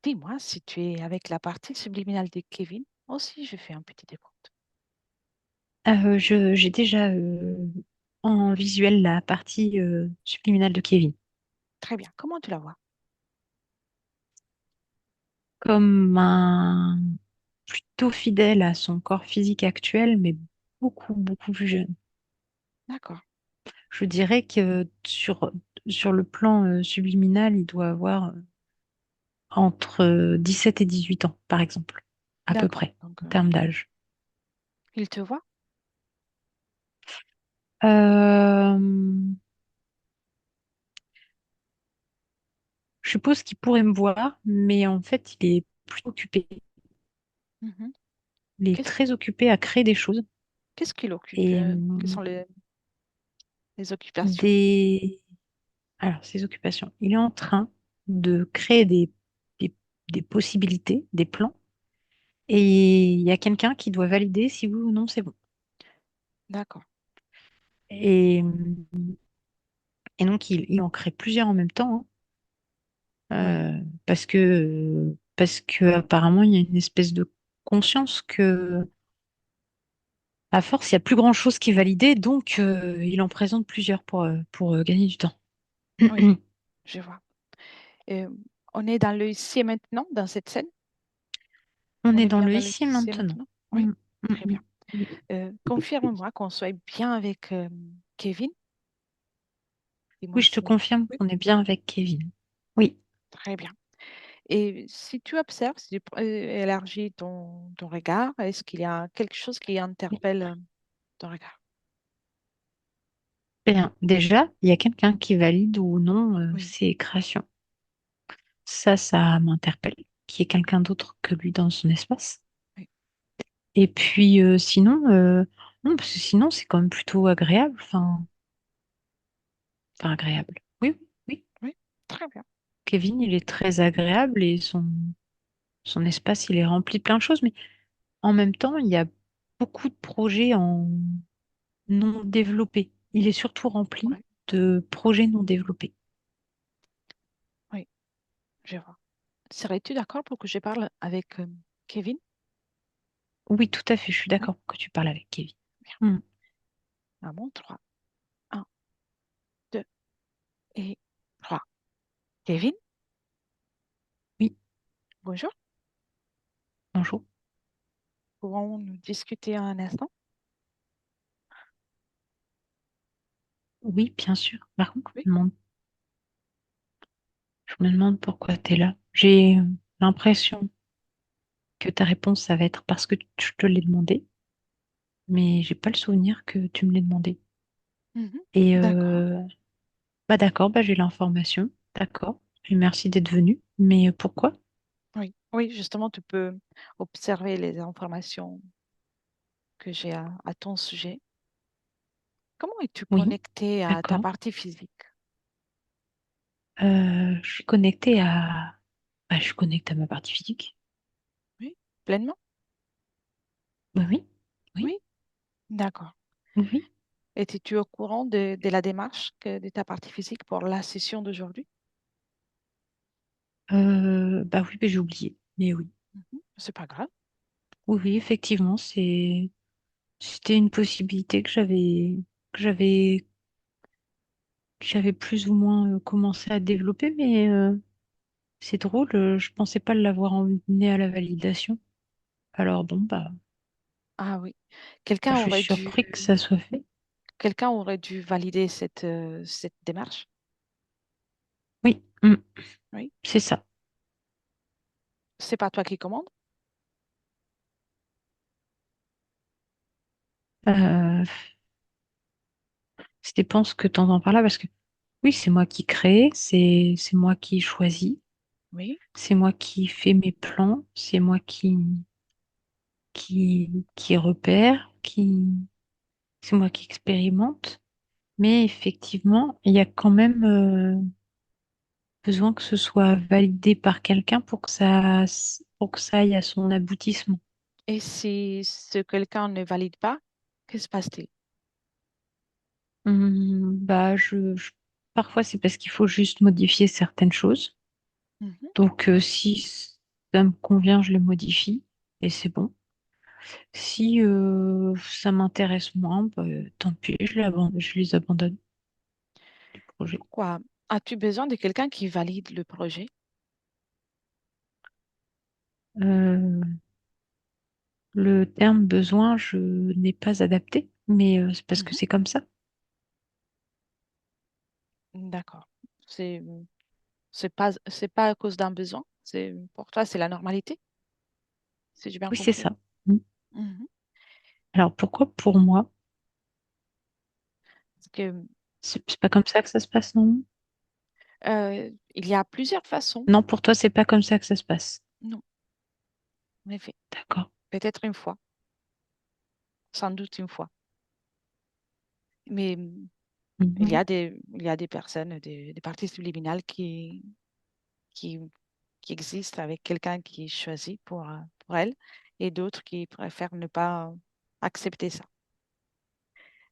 Dis-moi si tu es avec la partie subliminale de Kevin. Moi aussi, je fais un petit décompte. J'ai déjà en visuel la partie subliminale de Kevin, Très bien. Comment tu la vois? comme un plutôt fidèle à son corps physique actuel, mais beaucoup, beaucoup plus jeune. D'accord. Je dirais que sur le plan subliminal, il doit avoir entre 17 et 18 ans, par exemple, à peu D'accord. près, Donc, en termes d'âge. il te voit? Euh, je suppose qu'il pourrait me voir, mais en fait, il est plutôt occupé. Mhm. Il est Qu'est-ce, très occupé à créer des choses. qu'est-ce qui l'occupe? Et Quelles sont les occupations? des... Alors, ses occupations. Il est en train de créer des, des possibilités, des plans, et il y a quelqu'un qui doit valider si oui ou non c'est bon. D'accord. Et, et donc, il en crée plusieurs en même temps, Oui. hein, parce que apparemment, il y a une espèce de conscience que, à force, il n'y a plus grand-chose qui est validé, donc il en présente plusieurs pour gagner du temps. Oui, je vois. Euh, on est dans le ici et maintenant, dans cette scène? On On est est dans bien le dans le ici et ici et maintenant. maintenant? Oui. Mm, mm, Très mm. bien. Confirme-moi qu'on soit bien avec Kevin. Oui, Dis-moi je te si. confirme Oui. qu'on est bien avec Kevin. Oui, Très bien. Et si tu observes, si tu élargis ton regard, est-ce qu'il y a quelque chose qui oui. interpelle ton regard? Bien. Déjà, il y a quelqu'un qui valide ou non Oui, ses créations. Ça m'interpelle. Qu'il y ait quelqu'un d'autre que lui dans son espace. oui, Et puis, sinon, non, parce que sinon, c'est quand même plutôt agréable. Enfin, agréable. Oui, oui, oui. oui, très bien. Kevin, il est très agréable et son espace, il est rempli de plein de choses. Mais en même temps, il y a beaucoup de projets en non développés. Il est surtout rempli Oui, de projets non développés. oui, je vois. Serais-tu d'accord pour que je parle avec Kevin? Oui, tout à fait, je suis Oui, d'accord pour que tu parles avec Kevin. bien. Hmm. À mon 3. 1, 2 et 3. Kevin, Oui, bonjour. bonjour. Pouvons-nous discuter un instant? Oui, bien sûr. Par contre, Oui. je me demande pourquoi tu es là. J'ai l'impression que ta réponse, ça va être parce que je te l'ai demandé, mais j'ai pas le souvenir que tu me l'aies demandé. Mhm. Et D'accord. bah d'accord, bah j'ai l'information. D'accord. Et merci d'être venu. Mais pourquoi? Oui, oui, justement, tu peux observer les informations que j'ai à ton sujet. Comment es-tu Oui, connecté à ta d'accord. partie physique? Je suis connectée je suis connectée à ma partie physique. Oui, pleinement? Oui, oui, oui, Oui, d'accord. oui, oui. Étais-tu au courant de la démarche de ta partie physique pour la session d'aujourd'hui? Bah oui, mais j'ai oublié. Mais oui. Mhm. C'est pas grave. Oui, oui, effectivement, c'était une possibilité que j'avais, que j'avais plus ou moins commencé à développer, mais c'est drôle, je pensais pas l'avoir emmené à la validation. Alors bon, Ah oui. je Quelqu'un suis aurait surpris que dû, ça soit fait. quelqu'un aurait dû valider cette démarche. Oui, Oui. c'est ça. C'est pas toi qui commande? Euh, ça dépend ce que tu entends par là, parce que oui, c'est moi qui crée, c'est moi qui choisis, Oui. c'est moi qui fais mes plans, c'est moi qui repère, c'est moi qui expérimente. Mais effectivement, il y a quand même besoin que ce soit validé par quelqu'un pour que ça aille à son aboutissement. Et si ce quelqu'un ne valide pas, que se passe-t-il? Bah, parfois, c'est parce qu'il faut juste modifier certaines choses. Mhm. Donc, ça me convient, je les modifie et c'est bon. Si ça m'intéresse moins, bah, tant pis, je les abandonne, les projets. Pourquoi? As-tu besoin de quelqu'un qui valide le projet? Euh, le terme besoin, je n'ai pas adapté, mais c'est parce que Mhm. c'est comme ça. D'accord. C'est c'est pas à cause d'un besoin. C'est pour toi, c'est la normalité, si j'ai bien Oui, c'est compris. ça. Mm. Mhm. Alors pourquoi pour moi? Parce que C'est pas comme ça que ça se passe, non? il y a plusieurs façons. Non, pour toi, c'est pas comme ça que ça se passe. Non, en effet. D'accord. Peut-être une fois, sans doute une fois. Mais Mhm. il y a des personnes, des parties subliminales qui, qui existent avec quelqu'un qui choisit pour elle et d'autres qui préfèrent ne pas accepter ça.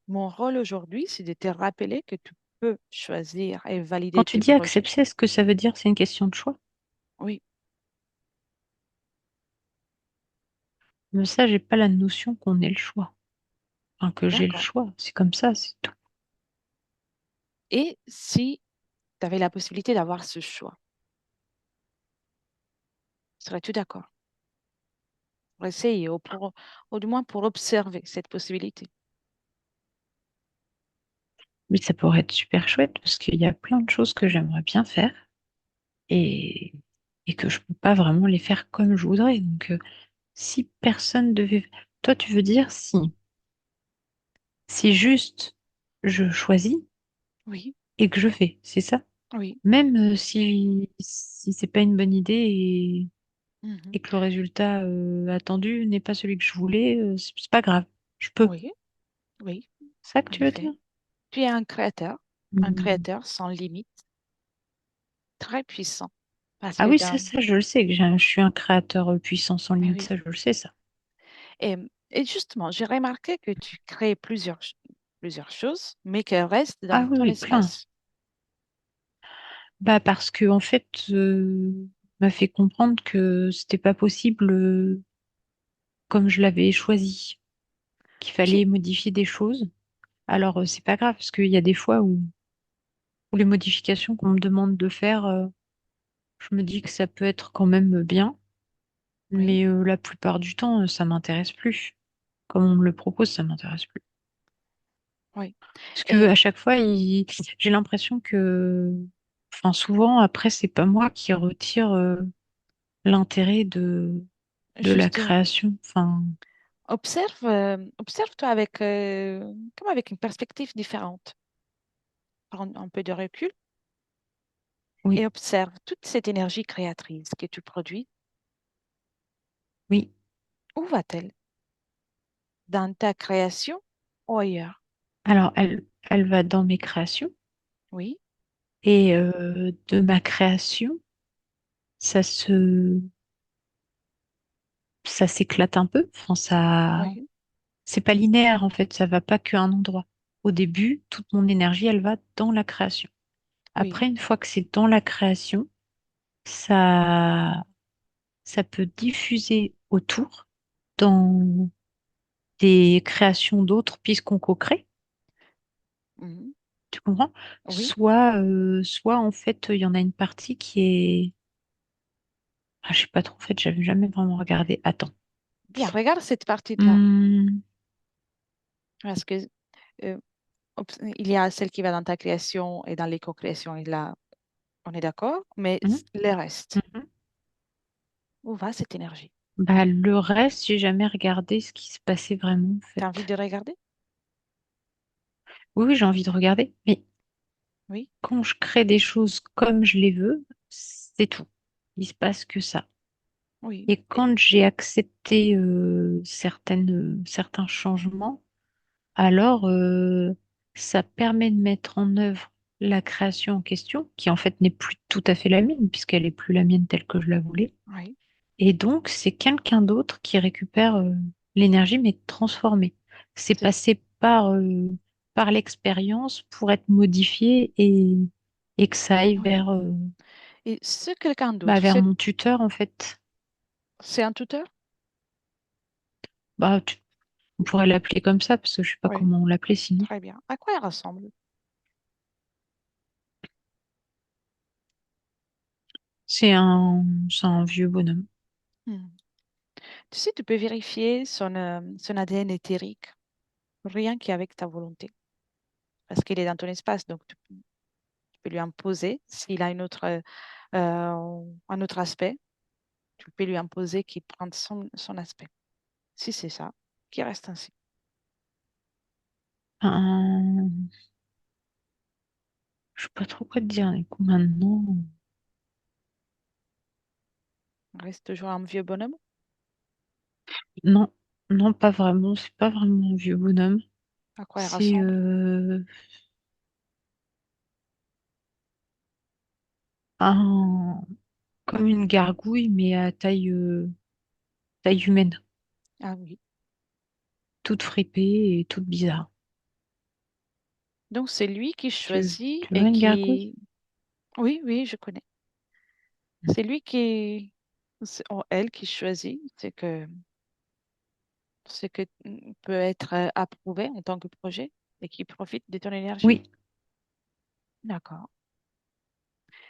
Mon rôle aujourd'hui, c'est de te rappeler que tu peux choisir et Quand valider tu tes dis projets. accepter, ce que ça veut dire, c'est une question de choix. Oui, Mais ça, j'ai pas la notion qu'on ait le choix. Enfin, que j'ai le d'accord. choix. C'est comme ça, c'est tout. Et si tu avais la possibilité d'avoir ce choix, serais-tu d'accord pour essayer ou du moins pour observer cette possibilité? Mais ça pourrait être super chouette parce qu'il y a plein de choses que j'aimerais bien faire et, et que je peux pas vraiment les faire comme je voudrais. Donc, si personne devait... Toi, tu veux dire si juste je choisis Oui, et que je fais, c'est ça? oui. Même si c'est pas une bonne idée Mhm. et que le résultat attendu n'est pas celui que je voulais, c'est pas grave. Je peux. Oui, oui, C'est ça que en tu veux effet. dire? Tu es un Hmm. créateur sans limite, très puissant. Parce Ah que oui, ça, je le sais, que je suis un créateur puissant sans mais limite, oui. ça, je le sais, ça. Et justement, j'ai remarqué que tu crées plusieurs choses, mais qu'elles restent Ah dans oui, ton oui, plein. espace. Bah parce que en fait, m'a fait comprendre que c'était pas possible comme je l'avais choisi, qu'il Tu, fallait modifier des choses. Alors c'est pas grave parce qu'il y a des fois où les modifications qu'on me demande de faire, je me dis que ça peut être quand même bien, oui, mais la plupart du temps, ça m'intéresse plus. Comme on me le propose, ça m'intéresse plus. oui. Parce que Et à chaque fois, j'ai l'impression que, enfin souvent après, c'est pas moi qui retire l'intérêt de la juste, création. Enfin, observe-toi comme avec une perspective différente. Prends un peu de recul oui, et observe toute cette énergie créatrice que tu produis. oui. Où va-t-elle? Dans ta création ou ailleurs? Alors, elle va dans mes créations Oui, et de ma création, ça se, ça s'éclate un peu. Enfin, oui, c'est pas linéaire en fait. Ça va pas qu'à un endroit. Au début, toute mon énergie, elle va dans la création. oui, Après, une fois que c'est dans la création, ça, ça peut diffuser autour dans des créations d'autres puisqu'on co-crée. mhm, Tu comprends? oui. Soit en fait, il y en a une partie qui est ah, je sais pas trop, en fait, j'avais jamais vraiment regardé. Attends. Bien, regarde cette partie-là. Hmm, Parce que euh, il y a celle qui va dans ta création et dans l'éco-création. Et là, on est d'accord, mais hmm, le reste, mhm. où va cette énergie? Bah, le reste, j'ai jamais regardé ce qui se passait vraiment, en Tu as envie fait. de regarder? Oui, oui, j'ai envie de regarder. Mais Oui, quand je crée des choses comme je les veux, c'est tout. Il se passe que ça. oui, Et quand j'ai accepté certains changements, alors ça permet de mettre en œuvre la création en question, qui en fait n'est plus tout à fait la mienne, puisqu'elle est plus la mienne telle que je la voulais. oui, Et donc, c'est quelqu'un d'autre qui récupère l'énergie, mais transformée. C'est c'est passé par l'expérience pour être modifié et que ça aille oui. vers, Et ce quelqu'un bah, d'autre, vers mon tuteur, en fait. C'est un tuteur? Bah, on pourrait l'appeler comme ça parce que je sais pas Oui, comment on l'appelait sinon. très bien. À quoi elle ressemble? C'est un vieux bonhomme. Hmm. Tu sais, tu peux vérifier son ADN éthérique, rien qu'avec ta volonté, parce qu'il est dans ton espace, donc tu peux lui imposer, s'il a un autre aspect, tu peux lui imposer qu'il prenne son aspect. Si c'est ça, qu'il reste ainsi. Un- Je sais pas trop quoi te dire. Écoute, maintenant, Il reste toujours un vieux bonhomme. non, non, pas vraiment. C'est pas vraiment un vieux bonhomme. À quoi il C'est ressemble? un comme une gargouille, mais à taille humaine, Ah oui. toute fripée et toute bizarre. Donc c'est lui qui choisit Tu et vois une gargouille? qui... Oui, oui, je connais. C'est lui qui... ou elle qui choisit ce que peut être approuvé en tant que projet et qui profite de ton énergie. Oui, D'accord.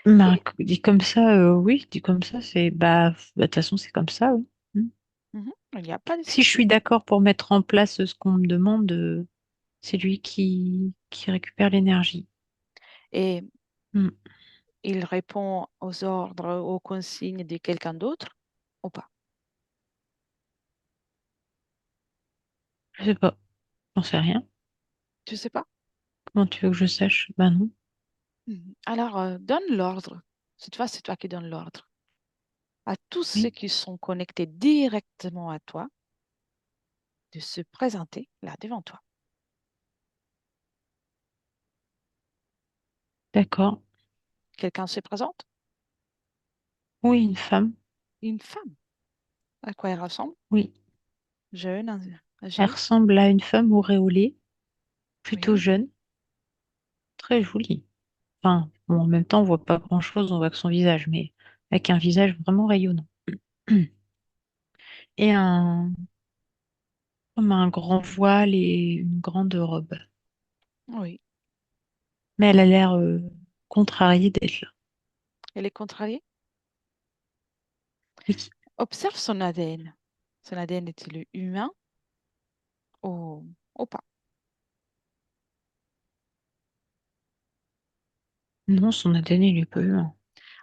bah, Et dit comme ça, oui, dit comme ça, c'est de toute façon, c'est comme ça, oui. Mm. il n'y a pas de Si je souci. suis d'accord pour mettre en place ce qu'on me demande, c'est lui qui récupère l'énergie. Et Mm. il répond aux ordres, aux consignes de quelqu'un d'autre ou pas? Je sais pas, j'en sais rien. Tu sais pas? Comment tu veux que je sache? Bah non. Alors, donne l'ordre. Cette fois, c'est toi qui donnes l'ordre à tous ceux Oui, qui sont connectés directement à toi de se présenter là devant toi. d'accord. Quelqu'un se présente? Oui, une femme. Une femme. À quoi elle ressemble? Oui. Jeune, Elle âgée? ressemble à une femme auréolée, plutôt Oui, jeune, très jolie. Enfin, bon, en même temps, on voit pas grand-chose, on voit que son visage, mais avec un visage vraiment rayonnant. Et comme un grand voile et une grande robe. oui. Mais elle a l'air contrariée d'être là. Elle est contrariée. Oui. Observe son ADN. Son ADN est-il humain ou pas? Non, son ADN, il est pas humain.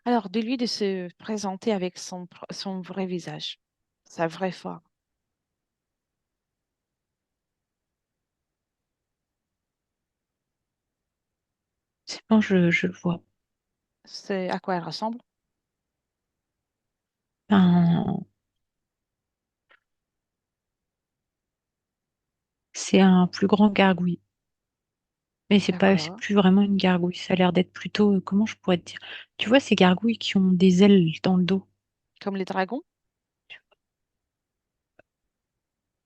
Alors, de lui de se présenter avec son vrai visage, sa vraie forme. C'est bon, je le vois. C'est à quoi elle ressemble? Ben, c'est un plus grand gargouille. Mais c'est D'accord. plus vraiment une gargouille. Ça a l'air d'être plutôt, comment je pourrais te dire? Tu vois ces gargouilles qui ont des ailes dans le dos? Comme les dragons,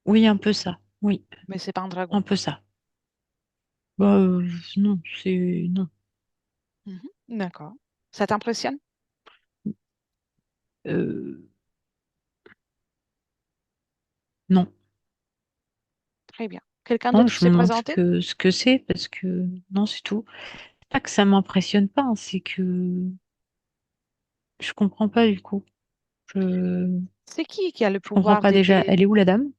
Oui, un peu ça. Oui, mais c'est pas un dragon. un peu ça. Bah, non, non. Mhm. D'accord. Ça t'impressionne? Euh, non. Très bien. Quelqu'un Non, d'autre je s'est me demande présenté? ce que c'est parce que non, c'est tout. Pas que ça m'impressionne pas, hein, c'est que je comprends pas du coup. Je, C'est qui a le je comprends pouvoir pas déjà. d'aider? Elle est où la dame?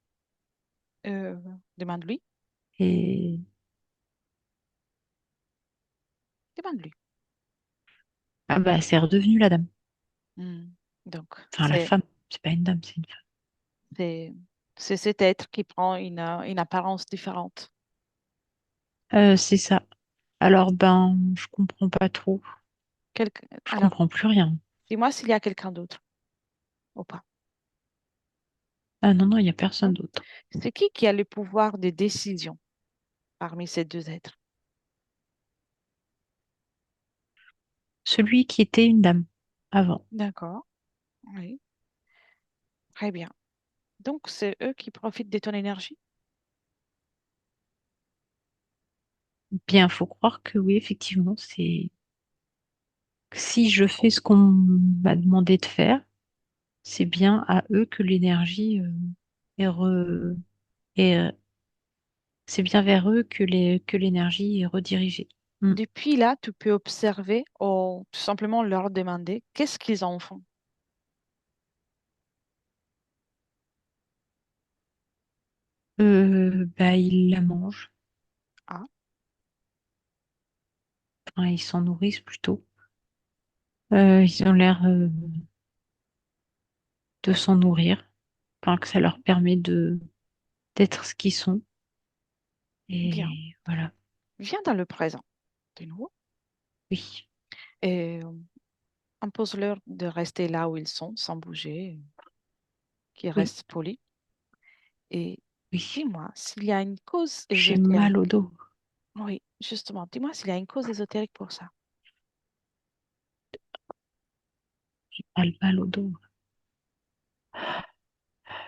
euh, Demande-lui. Et Demande-lui. ah bah c'est redevenu la dame. Hmm. Donc, Enfin la femme. C'est pas une dame, c'est une femme. c'est, c'est cet être qui prend une apparence différente. C'est ça. Alors ben je comprends pas trop. Je Alors, comprends plus rien. dis-moi s'il y a quelqu'un d'autre ou pas. Ah non non, il y a personne Non. d'autre. C'est qui a le pouvoir de décision parmi ces deux êtres? Celui qui était une dame avant. D'accord. Oui. Très bien. Donc, c'est eux qui profitent de ton énergie? Bien, faut croire que oui, effectivement, c'est si je fais ce qu'on m'a demandé de faire, c'est bien à eux que l'énergie est re- est, c'est bien vers eux que que l'énergie est redirigée. Mm. Depuis là, tu peux observer ou tout simplement leur demander qu'est-ce qu'ils en font. Bah, ils la mangent. Ah, Enfin, ils s'en nourrissent plutôt. Ils ont l'air de s'en nourrir. Enfin, que ça leur permet de d'être ce qu'ils sont. bien. Et voilà. Viens dans le présent de nouveau Oui, et impose-leur de rester là où ils sont, sans bouger, qu'ils oui, restent polis. Et oui. dis-moi s'il y a une cause J'ai mal au ésotérique. dos. Oui, justement, dis-moi s'il y a une cause ésotérique pour ça. J'ai mal au dos.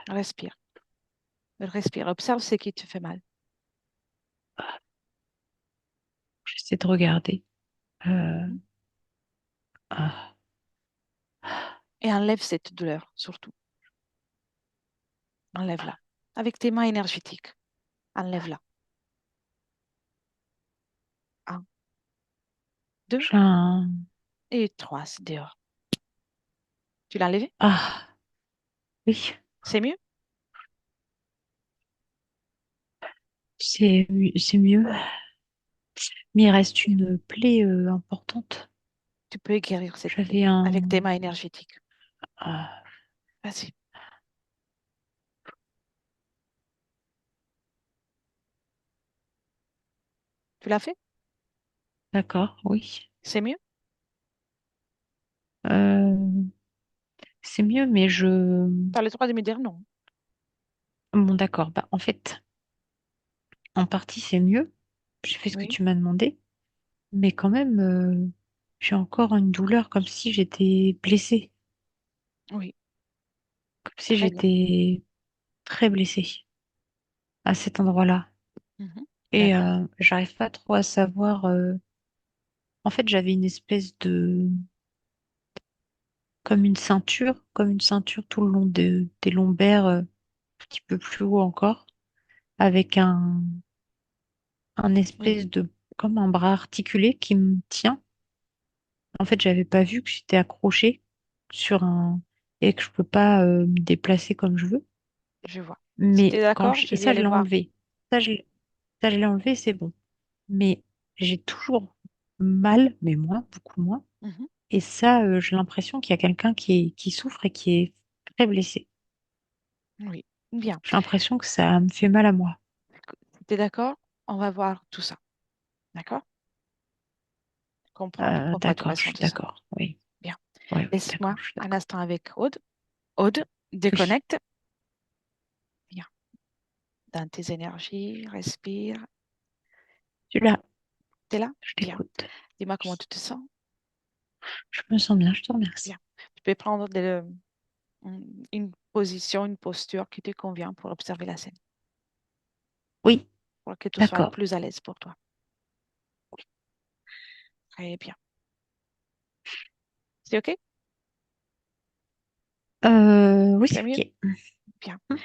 Respire, respire, observe ce qui te fait mal J'essaie de regarder. Euh, mhm. ah, Et enlève cette douleur, surtout. Enlève-la. Avec tes mains énergétiques, enlève-la. Un, deux j'ai un... et trois, c'est dehors. Tu l'as enlevé? Ah, oui. C'est mieux? C'est mieux. Mais il reste une plaie importante. Tu peux guérir cette plaie J'avais avec un... tes mains énergétiques. Ah, Vas-y, tu l'as fait? d'accord, oui. C'est mieux? Euh, c'est mieux, mais je... Tu as le droit de me dire non. Bon, d'accord. Bah, en fait, en partie, c'est mieux. J'ai fait ce que Oui, tu m'as demandé. Mais quand même, j'ai encore une douleur comme si j'étais blessée. oui, Comme si très bien. j'étais très blessée à cet endroit-là. Mhm. Et D'accord. j'arrive pas trop à savoir. En fait, j'avais une espèce de... comme une ceinture tout le long des lombaires, un petit peu plus haut encore, avec un Oui, espèce de... comme un bras articulé qui me tient. En fait, j'avais pas vu que j'étais accrochée sur un... et que je peux pas me déplacer comme je veux. je vois. Si tu Mais es d'accord, je et vais ça, je aller l'ai voir. enlevé. Ça, je l'ai enlevé, c'est bon. Mais j'ai toujours mal, mais moins, beaucoup moins. Mhm. Et ça, j'ai l'impression qu'il y a quelqu'un qui souffre et qui est très blessé. Oui, bien. J'ai l'impression que ça me fait mal à moi. Si tu es d'accord, on va voir tout ça. D'accord? Comprendre pourquoi tu D'accord, je suis ressentais ça. d'accord. Oui, Bien. oui, oui, Laisse-moi d'accord, je suis un d'accord. instant avec Aude. Aude, Oui, déconnecte. Viens. Dans tes énergies, respire. tu là, T'es là? je Bien. t'écoute. Dis-moi comment tu te sens. Je me sens bien, je te remercie. Bien. Tu peux prendre une position, une posture qui te convient pour observer la scène, Oui, pour que tout soit d'accord. plus à l'aise pour toi. Très bien. C'est OK? Oui, C'est mieux? ok. Bien. Hmm.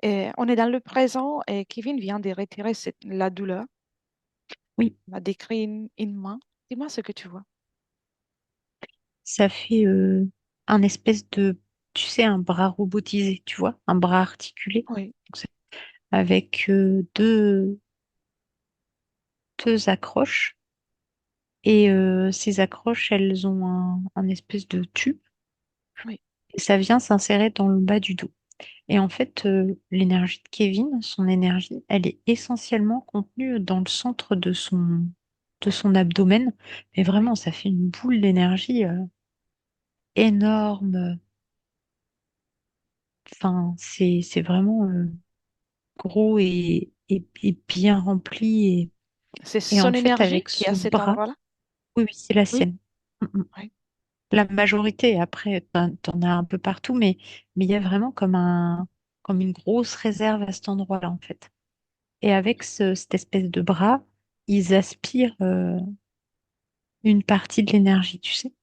Et on est dans le présent et Kevin vient de retirer la douleur. Oui, Il m'a décrit une main. Dis-moi ce que tu vois. ça fait un espèce de, tu sais, un bras robotisé, tu vois, un bras articulé. Oui, Donc, avec deux accroches. Et ces accroches, elles ont un espèce de tube. oui, Et ça vient s'insérer dans le bas du dos. Et en fait, l'énergie de Kevin, son énergie, elle est essentiellement contenue dans le centre de son abdomen. Mais oui. vraiment, ça fait une boule d'énergie énorme. Enfin, c'est vraiment gros et bien rempli. C'est Et son en fait, énergie avec qui est à ce cet bras, endroit-là? oui, oui, c'est la Oui, sienne. Mm, mm. oui, La majorité, après, t'en as un peu partout, mais il y a vraiment comme une grosse réserve à cet endroit-là, en fait. Et avec cette espèce de bras, ils aspirent une partie de l'énergie, tu sais.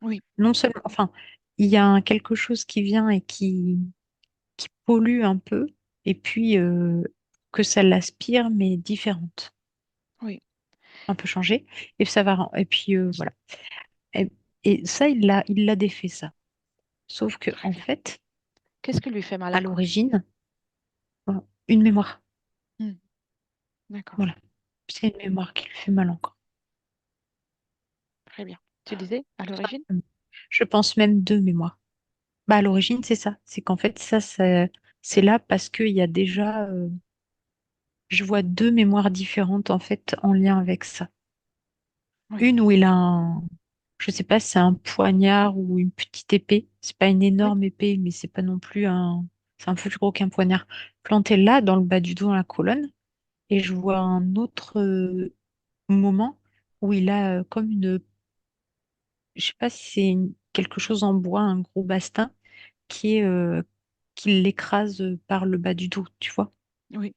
oui. Non seulement, enfin, il y a quelque chose qui vient et qui pollue un peu, et puis que ça l'aspire, mais différente, Oui. un peu changée, et ça va, et puis voilà. Et, et ça, il l'a défait, ça. Sauf que, Très en bien. fait, Qu'est-ce qui lui fait mal à encore? l'origine, voilà, une mémoire, Hmm, d'accord. voilà. C'est une mémoire qui lui fait mal encore. Très bien. Tu disais à Tout l'origine? simplement. Je pense même deux mémoires. Bah, à l'origine, c'est ça. C'est qu'en fait, c'est là parce qu'il y a déjà, je vois deux mémoires différentes, en fait, en lien avec ça. Oui. Une où il a je sais pas si c'est un poignard ou une petite épée. C'est pas une Oui. énorme épée, mais c'est pas non plus c'est un peu plus gros qu'un poignard. Planté là, dans le bas du dos, dans la colonne. Et je vois un autre moment où il a comme je sais pas si c'est quelque chose en bois, un gros bastin, qui l'écrase par le bas du dos, tu vois. Oui.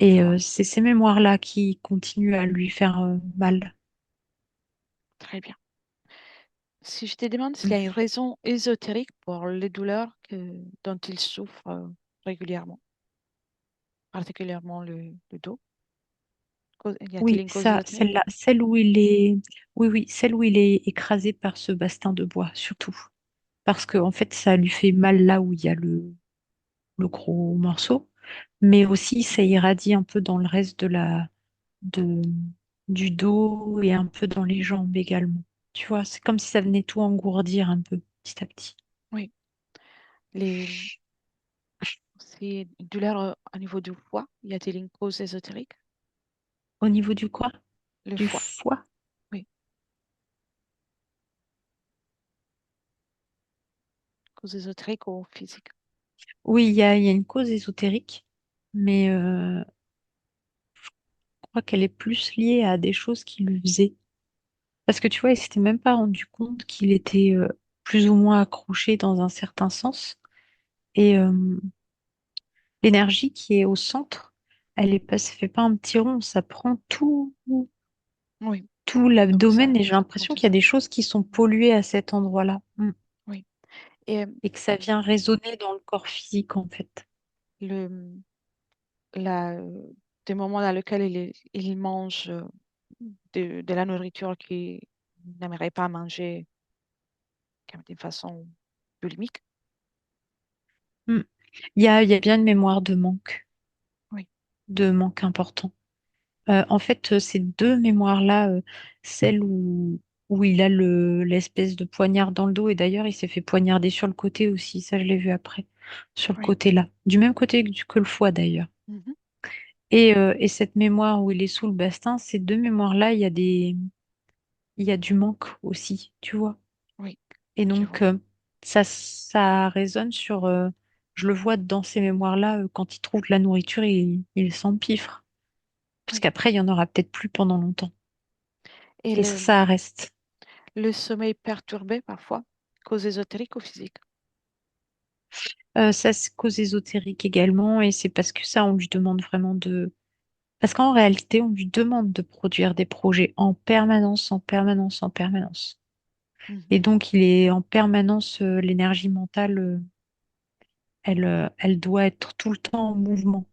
Je Et vois. c'est ces mémoires-là qui continuent à lui faire mal. Très bien. Si je te demande s'il Mm. y a une raison ésotérique pour les douleurs dont il souffre régulièrement, particulièrement le dos, y a-t-il Oui, une cause ça, ésotérique? celle-là, celle où il est, oui, oui, celle où il est écrasé par ce bastin de bois, surtout. Parce que, en fait, ça lui fait mal là où il y a le gros morceau, mais aussi ça irradie un peu dans le reste de, du dos et un peu dans les jambes également. Tu vois, c'est comme si ça venait tout engourdir un peu, petit à petit. Oui. Les, c'est une douleur au niveau du foie. Y a-t-il une cause ésotérique? Au niveau du quoi? Le Du foie. foie? Oui. Cause ésotérique ou physique. Oui, il y a une cause ésotérique, mais je crois qu'elle est plus liée à des choses qu'il lui faisait. Parce que tu vois, il s'était même pas rendu compte qu'il était plus ou moins accroché dans un certain sens. Et l'énergie qui est au centre, elle est pas, ça fait pas un petit rond, ça prend Oui. tout Donc l'abdomen ça et j'ai prend l'impression tout qu'il y a ça. des choses qui sont polluées à cet endroit-là. Mm. Oui. Et Et que ça vient résonner dans le corps physique en fait. le, la, des moments dans lesquels il mange de la nourriture qu'il n'aimerait pas manger comme de façon bulimique. Mm. Il y a bien une mémoire Oui. de manque important. En fait, ces deux mémoires-là, celle où il a l'espèce de poignard dans le dos, et d'ailleurs, il s'est fait poignarder sur le côté aussi, ça je l'ai vu après, sur le Oui. côté là, du même côté que le foie d'ailleurs. Mhm. Et cette mémoire où il est sous le bastin, ces deux mémoires-là, il y a du manque aussi, tu vois. Oui. Et Je donc, vois. ça résonne sur, je le vois dans ces mémoires-là, quand il trouve de la nourriture, il s'empiffre. Parce Oui. qu'après, il y en aura peut-être plus pendant longtemps. Et Et ça reste. le sommeil perturbé parfois, cause ésotérique ou physique. Ça, c'est cause ésotérique également, et c'est parce que ça, on lui demande vraiment de... Parce qu'en réalité, on lui demande de produire des projets en permanence, en permanence, en permanence. Mhm. Et donc, il est en permanence, l'énergie mentale, elle doit être tout le temps en mouvement.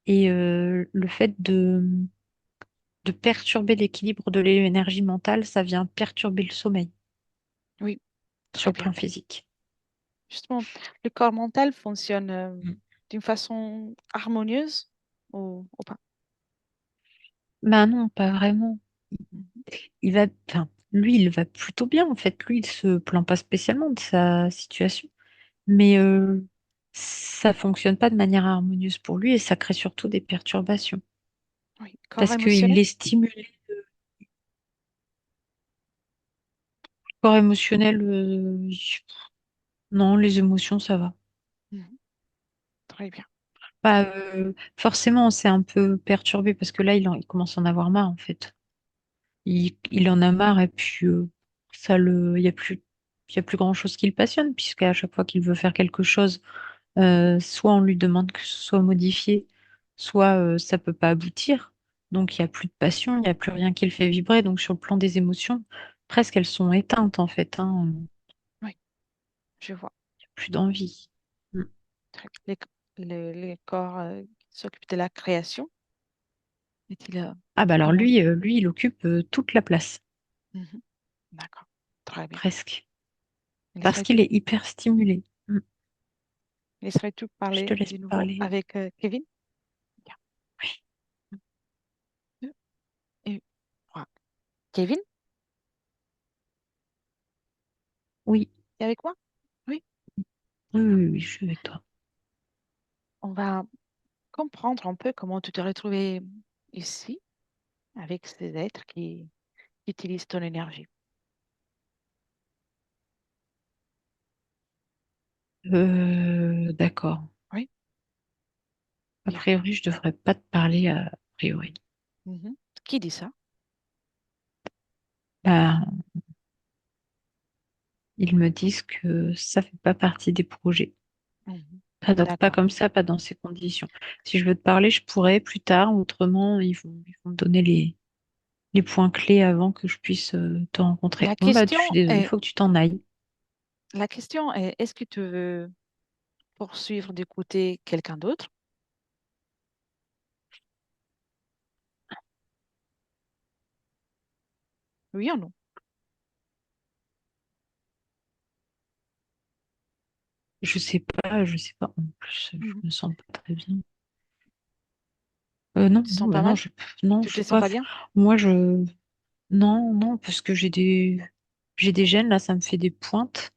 Et le fait de perturber l'équilibre de l'énergie mentale, ça vient perturber le sommeil Oui, sur très le bien. plan physique. Justement, le corps mental fonctionne Mm. d'une façon harmonieuse ou pas? Ben non, pas vraiment. Mhm. Enfin, lui, il va plutôt bien en fait. Lui, il se plaint pas spécialement de sa situation, mais ça fonctionne pas de manière harmonieuse pour lui et ça crée surtout des perturbations Oui, corps parce qu'il émotionnel? est stimulé. Corps émotionnel, non, les émotions, ça va. Mhm. Très bien. Bah, forcément, c'est un peu perturbé parce que là, il commence à en avoir marre en fait. Il en a marre et puis il y a plus grand-chose qui le passionne puisqu'à chaque fois qu'il veut faire quelque chose, soit on lui demande que ce soit modifié, soit ça peut pas aboutir. Donc il y a plus de passion, il y a plus rien qui le fait vibrer. Donc sur le plan des émotions, presque elles sont éteintes en fait, hein. Oui. je vois. plus d'envie. Mm. Les, les corps qui s'occupent de la création, est-il Ah bah alors comment? lui, il occupe toute la place, Mhm. D'accord, très bien. presque, parce Laisserais qu'il tout, est hyper stimulé. Mm. laisserais tout Je parler te laisse de nouveau parler. avec Kevin? Bien. Oui, Un, deux et trois. Kevin, oui, tu es avec moi? Oui. oui, oui, oui, je suis avec toi. On va comprendre un peu comment tu t'es retrouvé ici avec ces êtres qui utilisent ton énergie. D'accord. Oui, A bien. priori, je devrais pas te parler a priori. Mhm. Qui dit ça? Bah, ils me disent que ça fait pas partie des projets. Mhm. Pas D'accord. comme ça, pas dans ces conditions. Si je veux te parler, je pourrais plus tard. Autrement, ils vont me donner les points clés avant que je puisse te rencontrer. La Bon, bah, je question suis désolée, il est, faut que tu t'en ailles. la question est, est-ce que tu veux poursuivre d'écouter quelqu'un d'autre? Oui ou non? Je sais pas. En plus, je Mhm. me sens pas très bien. Non, Tu te non, sens bah pas non, mal? non, Tu je te sais sens pas. pas bien? Moi, non, non, parce que j'ai des gènes, là, ça me fait des pointes.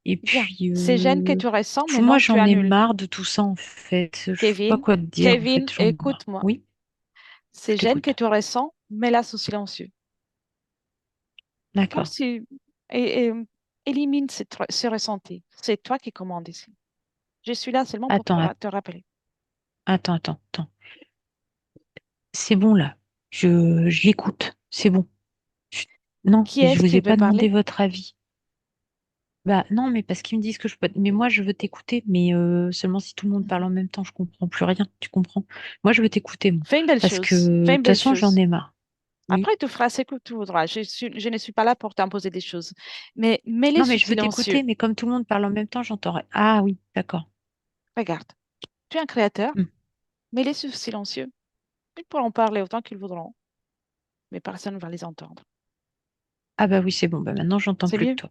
Et Bien. puis, Ces gènes que tu ressens, moi, maintenant, tu j'en ai annules. marre de tout ça, en fait. Je sais pas Kevin, quoi te dire, en Kevin, fait, j'en ai marre. écoute-moi. Oui, je Ces gènes que t'écoute. tu ressens, mets-la sous silencieux. Comme D'accord. si, et élimine ce ressenti. C'est toi qui commandes ici. Je suis là seulement pour Attends, te rappeler. attends. C'est bon, là. Je l'écoute. C'est bon. Je- Non, Qui mais je est-ce vous qui ai veut pas demandé parler? votre avis. Bah non, mais parce qu'ils me disent que je peux. Mais moi, je veux t'écouter, mais seulement si tout le monde parle Mhm. en même temps, je comprends plus rien. Tu comprends? Moi, je veux t'écouter, moi. Fais une belle Parce que chose. Fais de une toute belle façon, j'en chose. ai marre. Oui. Après, tu feras ce que tu voudras. Je ne suis pas là pour t'imposer des choses. Mais mets-les Non, mais sous je veux silencieux. t'écouter, mais comme tout le monde parle en même temps, j'entends rien. Ah oui, d'accord. Regarde, tu es un créateur, Hmm. mets-les sous silencieux. Ils pourront parler autant qu'ils voudront, mais personne ne va les entendre. Ah bah oui, c'est bon. Bah maintenant, j'entends C'est plus que mieux? toi.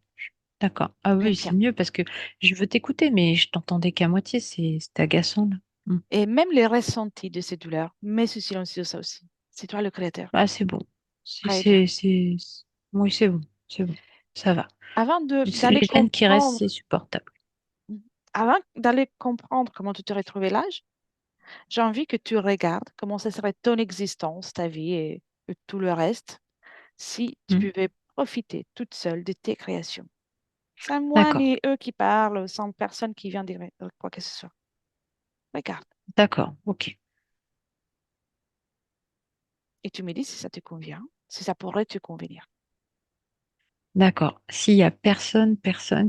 D'accord. Ah Très oui, c'est bien. mieux parce que je veux t'écouter, mais je t'entendais qu'à moitié. C'est agaçant, là. Hmm. Et même les ressentis de ces douleurs, mets sous silencieux ça aussi. C'est toi le créateur. Ah, c'est bon. Très bien. Oui, c'est bon. C'est bon. Ça va. Avant Les d'aller gènes qui restent, comprendre, c'est supportable. avant d'aller comprendre comment tu te retrouvé là, j'ai envie que tu regardes comment ce serait ton existence, ta vie et tout le reste, si tu Hmm. pouvais profiter toute seule de tes créations. Sans moi D'accord. ni eux qui parlent, sans personne qui vient dire quoi que ce soit. Regarde. D'accord. Ok. Et tu me dis si ça te convient, si ça pourrait te convenir. D'accord. S'il y a personne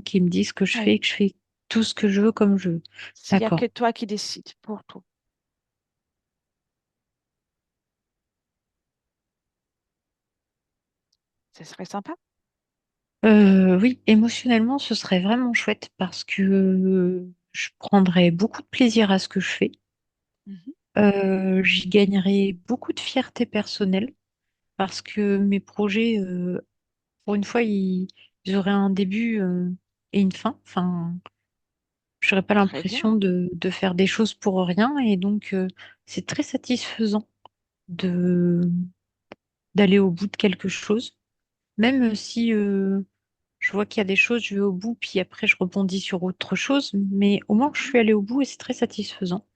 qui me dit ce que je fais Oui. et que je fais tout ce que je veux comme je veux. S'il n'y a que D'accord. toi qui décides pour tout, ce serait sympa. Oui, émotionnellement, ce serait vraiment chouette parce que je prendrais beaucoup de plaisir à ce que je fais. Mhm. J'y gagnerais beaucoup de fierté personnelle parce que mes projets, pour une fois, ils auraient un début, et une fin. Enfin, je n'aurais pas Très bien. l'impression de faire des choses pour rien et donc c'est très satisfaisant de d'aller au bout de quelque chose. Même si je vois qu'il y a des choses, je vais au bout, puis après je rebondis sur autre chose, mais au moins je Mhm. suis allée au bout et c'est très satisfaisant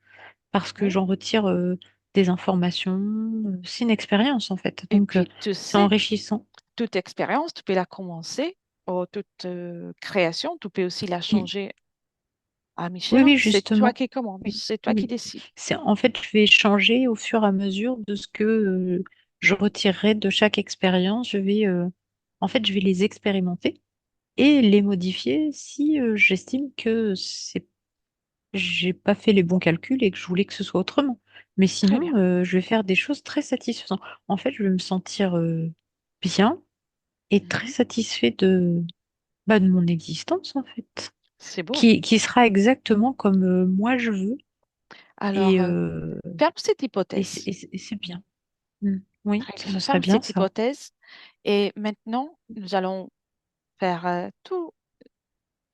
parce que Oui. j'en retire des informations. C'est une expérience en fait, Et donc puis, tu c'est sais, enrichissant. toute expérience, tu peux la commencer, ou toute création, tu peux aussi la Et- changer à oui, mi-chemin. oui, C'est toi justement. qui commandes, Oui, c'est toi qui oui. décides. C'est en fait, je vais changer au fur et à mesure de ce que je retirerai de chaque expérience. En fait, je vais les expérimenter et les modifier si j'estime que c'est j'ai pas fait les bons calculs et que je voulais que ce soit autrement. Mais Très sinon, bien. je vais faire des choses très satisfaisantes. En fait, je vais me sentir bien et très Mhm. satisfait de mon existence, en fait. C'est beau. qui sera exactement comme moi je veux. Alors, Et, ferme cette hypothèse. et c'est bien. Mm. Oui, Très bien. ce serait Ferme bien cette ça. hypothèse. Et maintenant, nous allons faire tout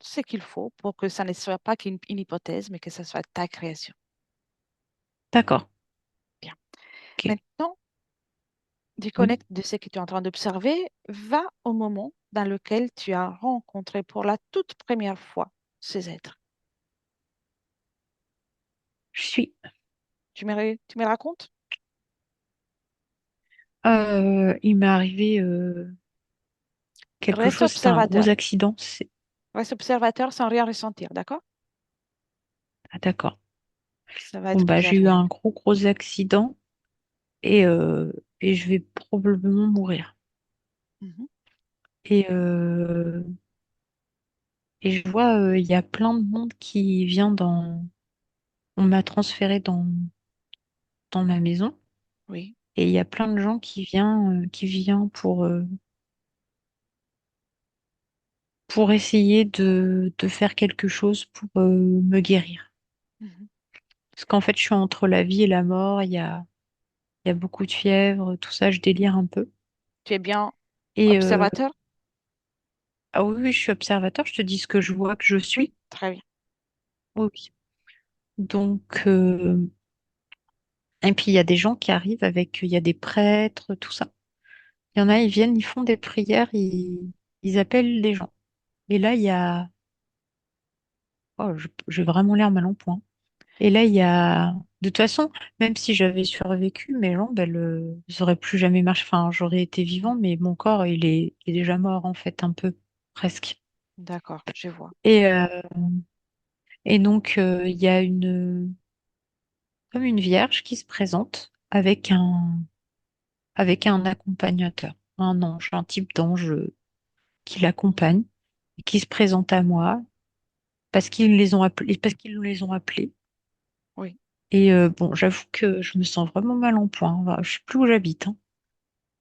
ce qu'il faut pour que ça ne soit pas qu'une hypothèse, mais que ce soit ta création. D'accord. Bien. Ok. Maintenant, Oui, déconnecte de ce que tu es en train d'observer. Va au moment dans lequel tu as rencontré pour la toute première fois ces êtres. je suis. Tu me racontes? Il m'est arrivé quelque Reste chose, c'était un gros observateur. accident. Reste observateur sans rien ressentir, d'accord? Ah, d'accord. Ça va Bon, être bah, plus j'ai eu un agréable. gros accident et, euh, et je vais probablement mourir. Mhm. Et, et je vois, il y a plein de monde qui vient dans... On m'a transféré dans ma maison Oui. et il y a plein de gens qui vient pour essayer de faire quelque chose pour me guérir. Mhm. Parce qu'en fait, je suis entre la vie et la mort, il y a beaucoup de fièvre, tout ça, je délire un peu. Tu es bien Et observateur? ah oui, oui, je suis observateur, je te dis ce que je vois, que je Oui, suis. très bien. Oui, oui. Donc, et puis il y a des gens qui arrivent avec, il y a des prêtres, tout ça. Il y en a, ils viennent, ils font des prières, ils appellent des gens. Et là, il y a, oh, j'ai vraiment l'air mal en point. Et là, il y a, de toute façon, même si j'avais survécu, mes jambes, elles auraient plus jamais marché. Enfin, j'aurais été vivant, mais mon corps, il est déjà mort, en fait, un peu, presque. D'accord, je vois. Et, et donc, il y a comme une vierge qui se présente avec un accompagnateur, un ange, un type d'ange qui l'accompagne et qui se présente à moi parce qu'ils nous les ont appelés. Oui. Et bon, j'avoue que je me sens vraiment mal en point. Enfin, je sais plus où j'habite, hein.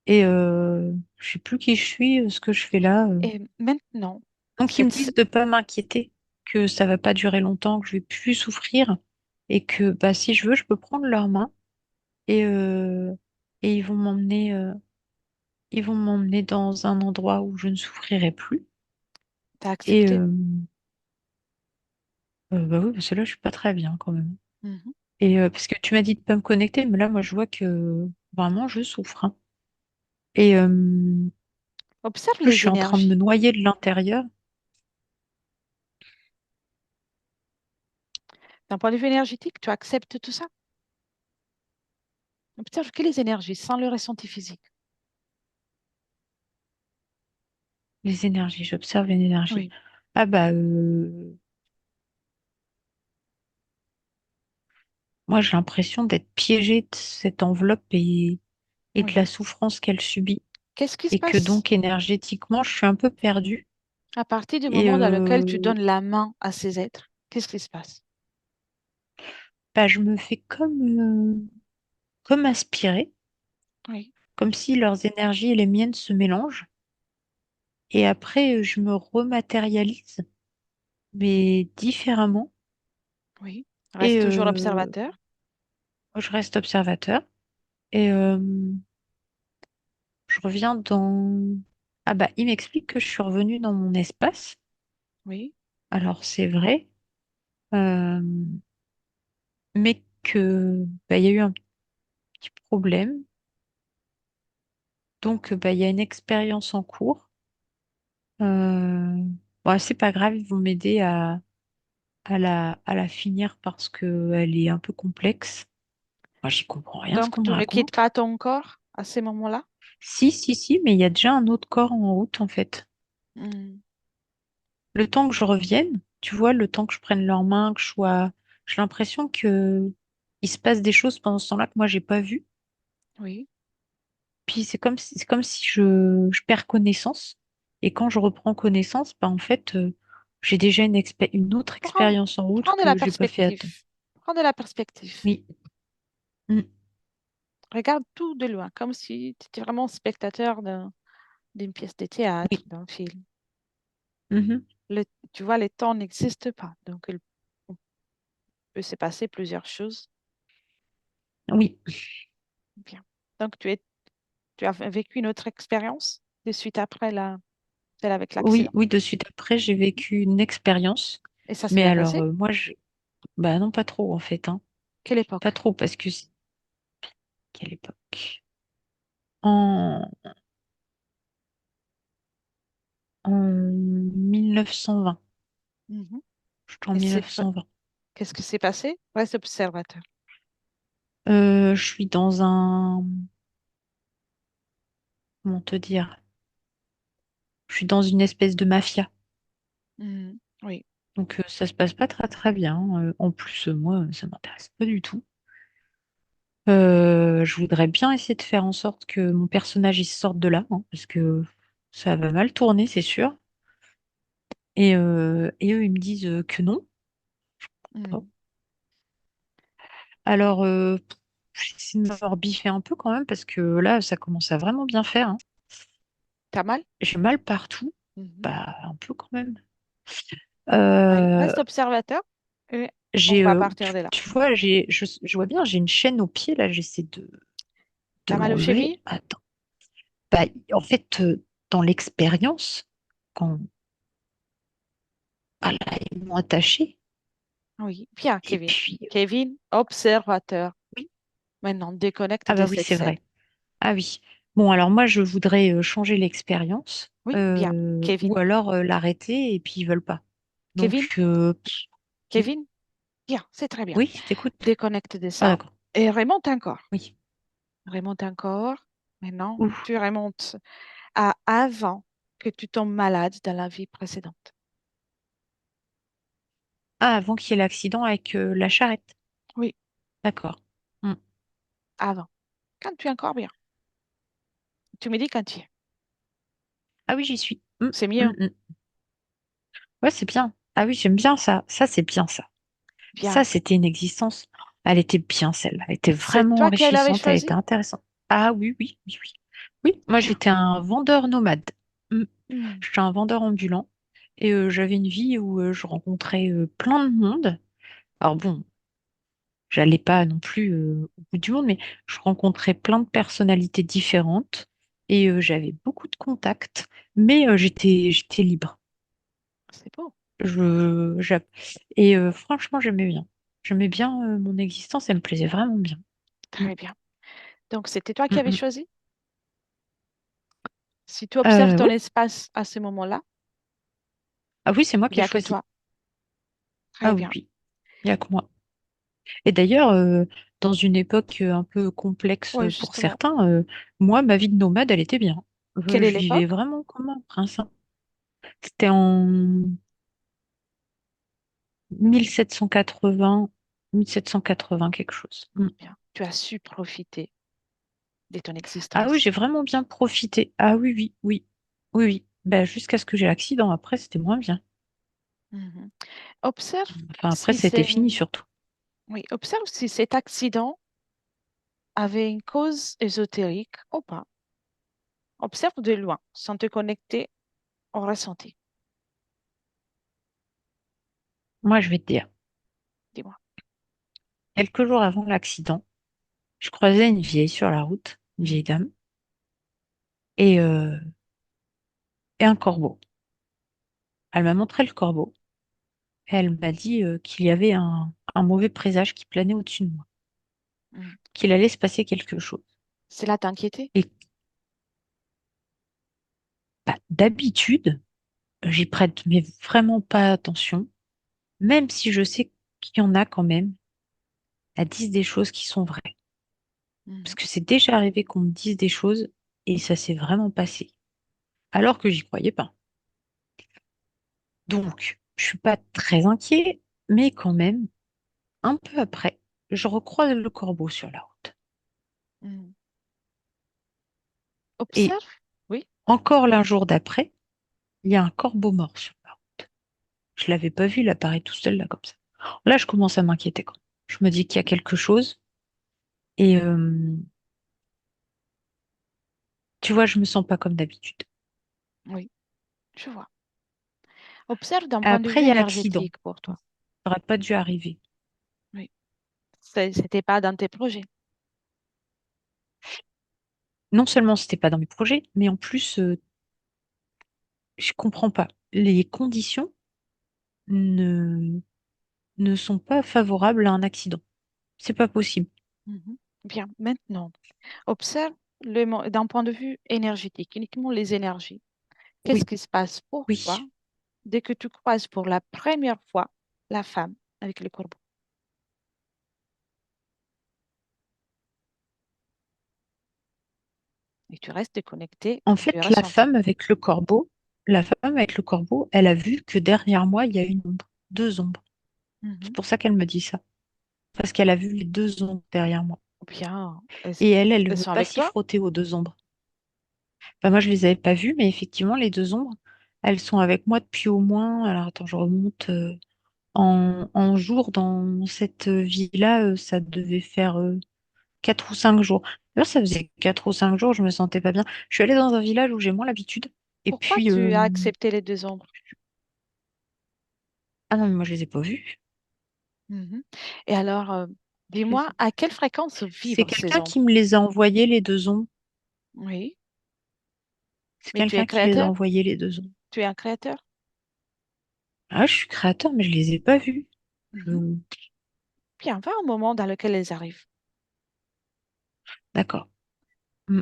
Et je sais plus qui je suis, ce que je fais là. Et maintenant, Donc ils me cette... disent de pas m'inquiéter, que ça va pas durer longtemps, que je vais plus souffrir et que bah si je veux, je peux prendre leurs mains et et ils vont m'emmener dans un endroit où je ne souffrirai plus. T'as Et accepté. bah oui, parce que là, je suis pas très bien quand même. Mhm. Et parce que tu m'as dit de pas me connecter, mais là, moi, je vois que vraiment, je souffre, hein. Et Observe je les suis en train de me énergies. noyer de l'intérieur. D'un point de vue énergétique, tu acceptes tout ça. Observe que les énergies sans le ressenti physique. Les énergies, j'observe les énergies. Oui. Ah bah, moi, j'ai l'impression d'être piégée de cette enveloppe et de Oui. la souffrance qu'elle subit. Qu'est-ce qui se Et que passe donc, énergétiquement, je suis un peu perdue. à partir du Et moment dans lequel tu donnes la main à ces êtres? Qu'est-ce qui se passe? bah, je me fais comme aspirer, Oui. comme si leurs énergies et les miennes se mélangent. Et après, je me rematérialise, mais différemment. Oui. Et Reste toujours observateur. je reste observateur. Et je reviens dans... Ah bah, il m'explique que je suis revenue dans mon espace. Oui. Alors, c'est vrai, euh, mais que bah, il y a eu un petit problème. Donc, bah, il y a une expérience en cours. Bon, c'est pas grave, ils vont m'aider à la finir parce qu'elle est un peu complexe. Moi, j'y comprends rien à ce Donc, qu'on me tu ne quittes raconte. pas ton corps à ces moments-là? Si, mais il y a déjà un autre corps en route, en fait. Hmm. Le temps que je revienne, tu vois, le temps que je prenne leurs mains, que je sois... J'ai l'impression que il se passe des choses pendant ce temps-là que moi, j'ai pas vu. Oui. Puis c'est comme si je perds connaissance. Et quand je reprends connaissance, bah, en fait, j'ai déjà une autre Prends, expérience en route prends de la que j'ai pas fait perspective. attendre. Prends de la perspective. Oui. Mm. Regarde tout de loin, comme si tu étais vraiment spectateur d'une pièce de théâtre, Oui. d'un film. Mhm. le, tu vois, le temps n'existe pas. Donc, il peut se passer plusieurs choses. Oui, Bien. Donc, tu as vécu une autre expérience de suite après celle avec oui, l'accident. oui, de suite après, j'ai vécu une expérience. Et ça s'est Mais bien alors, passé? bah non, pas trop en fait, hein. Quelle Pas époque? trop, parce que quelle époque? En, en 1920. Mhm. Je suis en Et 1920. qu'est-ce qui s'est passé? Reste observateur. Je suis dans un, comment te dire? Je suis dans une espèce de mafia. Mhm. Oui. Donc ça se passe pas très très bien. En plus, moi, ça m'intéresse pas du tout. Je voudrais bien essayer de faire en sorte que mon personnage il sorte de là, hein, parce que ça va mal tourner, c'est sûr. Et eux, ils me disent que non. Bon. Mhm. Alors, j'essaie de me rebiffer un peu quand même, parce que là, ça commence à vraiment bien faire, hein. T'as mal? J'ai mal partout. Mhm. Bah, un peu quand même. Oui. Euh, Reste observateur et on j'ai, va partir de là. tu vois, je vois bien, j'ai une chaîne au pied, là, j'essaie de T'as mal aux l'enlever. chevilles? Attends. Bah, en fait, dans l'expérience, quand ah là, ils m'ont attaché, Oui. Bien, et Kevin. puis, Kevin, observateur. oui, Maintenant, déconnecte ah de bah oui, cette c'est scène. vrai. Ah oui. Bon, alors moi, je voudrais changer l'expérience, Oui, bien. ou Kevin. alors l'arrêter, et puis ils veulent pas. Kevin, Donc, oui, Kevin, bien, c'est très bien. oui, je t'écoute. Déconnecte de Ah ça d'accord. et remonte encore. Oui. Remonte encore. Maintenant, Ouf. tu remontes à avant que tu tombes malade dans la vie précédente. Ah, avant qu'il y ait l'accident avec la charrette. Oui, D'accord. Hmm. avant. Quand tu es encore bien. Tu me dis quand tu y es. Ah oui, j'y suis. Hmm, C'est hmm, mieux. hmm. Ouais, c'est bien. Ah oui, j'aime bien ça. Ça, c'est bien ça. Ça, Bien. c'était une existence. Elle était bien, celle-là. Elle était C'est vraiment toi qui l'avais enrichissante. Elle était choisi? intéressante. Ah oui, oui, oui, oui. Oui, moi, Bien. j'étais un vendeur nomade. Hmm. Hmm. J'étais un vendeur ambulant. Et j'avais une vie où je rencontrais plein de monde. Alors bon, j'allais pas non plus au bout du monde, mais je rencontrais plein de personnalités différentes. Et j'avais beaucoup de contacts. Mais j'étais libre. C'est beau. Je, j'a- et franchement, j'aimais bien. J'aimais bien mon existence, elle me plaisait vraiment bien. Mm, Très bien. Donc, c'était toi qui mm, avais mm. choisi? Si tu observes ton Oui. espace à ce moment-là, Ah oui, c'est moi il qui n'y ai a que choisi. toi. Ah Très oui, bien. oui, il n'y a que moi. Et d'ailleurs, dans une époque un peu complexe Oui, pour justement. certains, moi, ma vie de nomade, elle était bien. Quelle est Je vivais l'époque? vraiment comme un prince, hein. C'était en 1780, 1780 quelque chose. Mm. Bien. Tu as su profiter de ton Ah oui, existence. j'ai vraiment bien profité. Ah oui, oui, oui, oui, oui. Ben, jusqu'à ce que j'ai l'accident. Après, c'était moins bien. Mhm. Observe Enfin, après, si c'était c'est, fini surtout. oui, observe si cet accident avait une cause ésotérique ou pas. Observe de loin, sans te connecter au ressenti. Moi, je vais te dire, Dis-moi. quelques jours avant l'accident, je croisais une vieille sur la route, une vieille Mhm. dame, et, euh, et un corbeau. Elle m'a montré le corbeau et elle m'a dit qu'il y avait un mauvais présage qui planait au-dessus de moi, Mhm. qu'il allait se passer quelque chose. Cela t'inquiétait? Et bah, d'habitude, j'y prête mais vraiment pas attention, même si je sais qu'il y en a quand même, elles disent des choses qui sont vraies. Parce Mhm. que c'est déjà arrivé qu'on me dise des choses et ça s'est vraiment passé, alors que j'y croyais pas. Donc, je suis pas très inquiet, mais quand même, un peu après, je recroise le corbeau sur la route. Mhm. Et Observe, oui, encore l'un jour d'après, il y a un corbeau mort sur la route. Je l'avais pas vu, il apparaît tout seul là comme ça. Là, je commence à m'inquiéter quand même. Je me dis qu'il y a quelque chose et tu vois, je me sens pas comme d'habitude. oui, je vois. Observe d'un point de Après, vue il y a l'accident. énergétique pour Ça toi. n'aurait pas dû arriver. Oui. C'était pas dans tes projets. Non seulement c'était pas dans mes projets, mais en plus, je comprends pas. Les conditions ne, ne sont pas favorables à un accident. C'est pas possible. Mhm. Bien, maintenant, observe d'un point de vue énergétique, uniquement les énergies. Qu'est-ce Oui, qui se passe pour toi oui. dès que tu croises pour la première fois la femme avec le corbeau et tu restes connecté, En tu es fait, ressenti. la femme avec le corbeau, elle a vu que derrière moi, il y a une ombre, deux ombres. C'est Mhm. pour ça qu'elle me dit ça. Parce qu'elle a vu les deux ombres derrière moi. Ou bien, Et elle ne elles veut sont pas avec s'y toi? frotter aux deux ombres. Bah, moi, je les avais pas vues, mais effectivement, les deux ombres, elles sont avec moi depuis au moins, alors attends, je remonte, en jours dans cette vie-là, ça devait faire 4 ou 5 jours. D'ailleurs, ça faisait 4 ou 5 jours, je me sentais pas bien. Je suis allée dans un village où j'ai moins l'habitude. Et Pourquoi puis, tu as accepté les deux ombres? ah non, mais moi, je les ai pas vus. Mhm. Et alors, Je les dis-moi, ai- à quelle fréquence C'est vibrent ces quelqu'un ombres? qui me les a envoyés, les deux ombres. Oui, C'est mais tu es quelqu'un qui les a créateur? envoyés, les deux ombres. Tu es un créateur? Ah, je suis créateur, mais je les ai pas vus. Mhm. Je- Bien, va au moment dans lequel elles arrivent D'accord. Mm.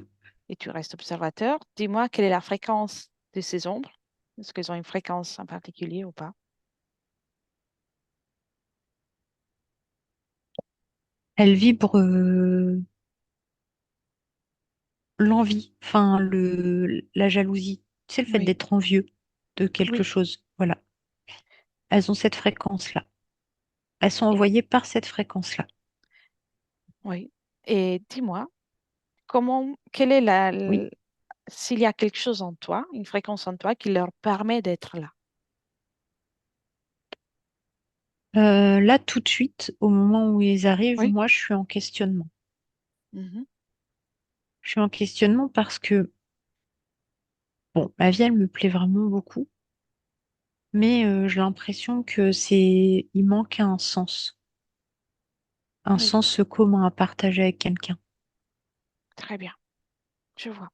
et tu restes observateur. Dis-moi quelle est la fréquence de ces ombres. Est-ce qu'elles ont une fréquence en particulier ou pas? Elle vibre l'envie, enfin la jalousie. C'est le fait Oui, d'être envieux de quelque oui, chose. Voilà. Elles ont cette fréquence-là. Elles sont et- envoyées par cette fréquence-là. oui. Et dis-moi, quelle est Oui. s'il y a quelque chose en toi, une fréquence en toi qui leur permet d'être là? Là, tout de suite, au moment où ils arrivent, Oui. moi, je suis en questionnement. Mhm. Je suis en questionnement parce que, bon, ma vie, elle me plaît vraiment beaucoup, mais j'ai l'impression que il manque un Oui, sens commun à partager avec quelqu'un. très bien, je vois.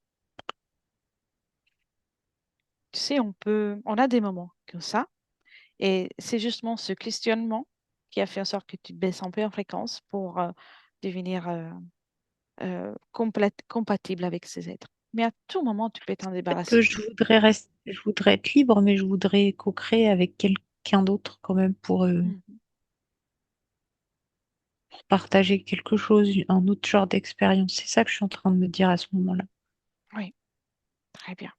Tu sais, on a des moments comme ça, et c'est justement ce questionnement qui a fait en sorte que tu baisses un peu en fréquence pour devenir compatible avec ces êtres. Mais à tout moment, tu peux t'en Que débarrasser. je voudrais être libre, mais je voudrais co-créer avec quelqu'un d'autre quand même Mhm. pour partager quelque chose, un autre genre d'expérience. C'est ça que je suis en train de me dire à ce moment-là. Oui, très bien.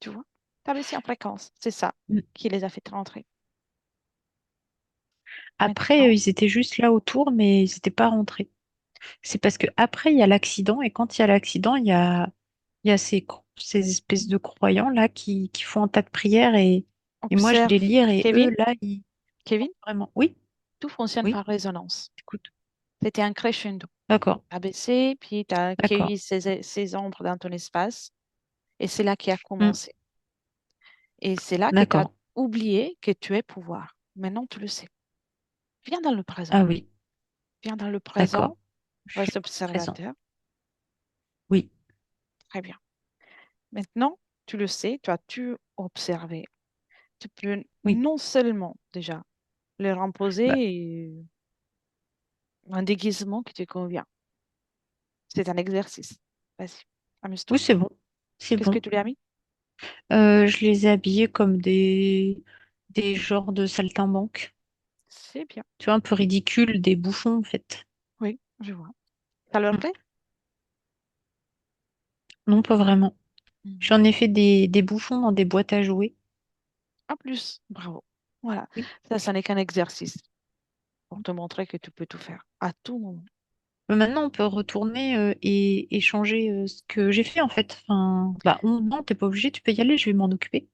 Tu vois, tu as baissé en fréquence. C'est ça Mm. qui les a fait rentrer. Après, Maintenant, ils étaient juste là autour, mais ils n'étaient pas rentrés. C'est parce que après, il y a l'accident, et quand il y a l'accident, il y a ces espèces de croyants là qui font un tas de prières, et moi je observe, délire, et eux Kevin, là, ils Kevin, vraiment. Oui, tout fonctionne oui, par résonance. écoute. C'était un crescendo. D'accord, Tu as baissé, puis tu as d'accord. accueilli ces ombres dans ton espace, et c'est là qui a Mm. commencé. Et c'est là que tu as D'accord. oublié que tu es pouvoir. Maintenant, tu le sais. Viens dans le présent. Ah oui, Viens dans le d'accord. présent, Je suis reste présent. observateur. Oui, Très bien. Maintenant, tu le sais, tu as tout observé. Tu peux oui. non seulement déjà leur Bah, imposer un déguisement qui te convient. C'est un exercice. Vas-y, amuse-toi. oui, c'est bon. C'est Qu'est-ce que bon. tu lui as mis? Je les ai habillés comme des genres de saltimbanques. C'est bien. Tu vois, un peu ridicule, des bouffons en fait. Oui, je vois. Ça leur Mm. plaît? Non, pas vraiment. Mhm. J'en ai fait des bouffons dans des boîtes à jouets. En plus, bravo. Voilà. Oui. Ça n'est qu'un exercice pour te montrer que tu peux tout faire à tout moment. Mais maintenant, on peut retourner et changer ce que j'ai fait en fait. Enfin, bah, non, t'es pas obligé, tu peux y aller, je vais m'en occuper.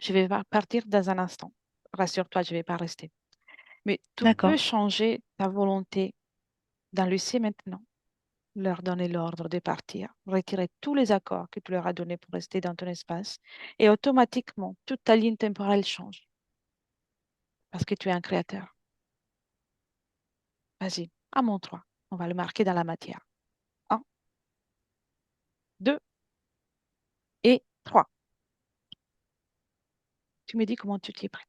Je vais partir dans un instant. Rassure-toi, je ne vais pas rester. Mais tu peux D'accord. changer ta volonté dans le c'est maintenant. leur donner l'ordre de partir, retirer tous les accords que tu leur as donnés pour rester dans ton espace et automatiquement, toute ta ligne temporelle change parce que tu es un créateur. Vas-y, à mon 3. On va le marquer dans la matière. Un, 2 et 3. Tu me dis comment tu t'y es pris.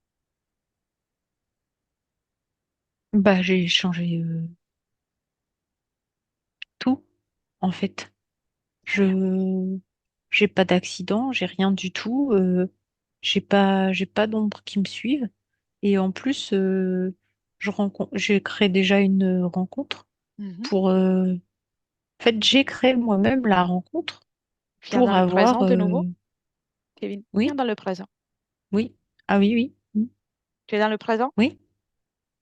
Bah, j'ai changé tout, en fait. Très bien. Je j'ai pas d'accident, j'ai rien du tout. J'ai pas d'ombre qui me suivent. Et en plus, j'ai créé déjà une rencontre Mhm. pour. En fait, j'ai créé moi-même la rencontre Viens pour dans le avoir. présent de nouveau, Kevin. Viens Oui, dans le présent. oui. Ah oui, oui. Tu es dans le présent? Oui.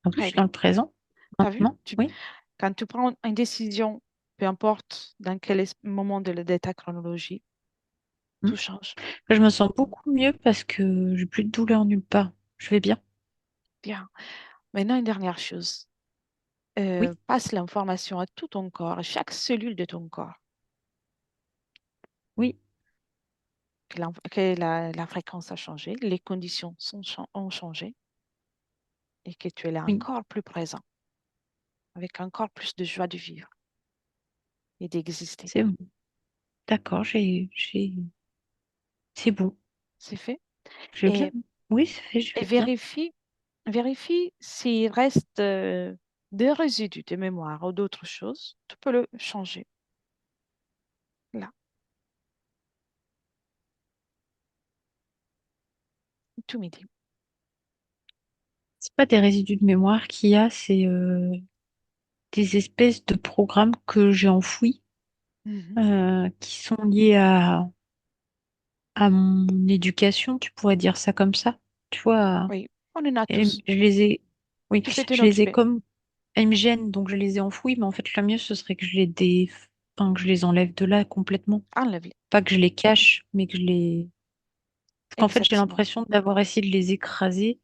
Ah oui, je Très suis dans bien. le présent Tu as vu? maintenant. Oui. Quand tu prends une décision, peu importe dans quel moment de ta chronologie, Hmm. tout change. Je me sens beaucoup mieux parce que j'ai plus de douleur nulle part. Je vais bien. Bien. Maintenant, une dernière chose. Oui, Passe l'information à tout ton corps, à chaque cellule de ton corps, oui, que la fréquence a changé, les conditions ont changé et que tu es là oui. encore plus présent, avec encore plus de joie de vivre et d'exister. C'est bon. D'accord, c'est bon. C'est fait. Je vais bien. Et, Oui, c'est fait, je et vais bien. vérifie s'il reste des résidus de mémoire ou d'autres choses. Tu peux le changer là, tout midi. C'est pas des résidus de mémoire qu'il y a, c'est des espèces de programmes que j'ai enfouis Mhm. qui sont liés à mon éducation, tu pourrais dire ça comme ça. Tu vois, Oui, on en a et tous. je les ai, oui, Tu peux t'en je les ai occuper. comme, elles me gênent, donc je les ai enfouis, mais en fait, le mieux, ce serait que enfin, que je les enlève de là complètement. Enlève-les. Pas que je les cache, mais que je les... Parce qu'en fait, j'ai Exactement. l'impression d'avoir essayé de les écraser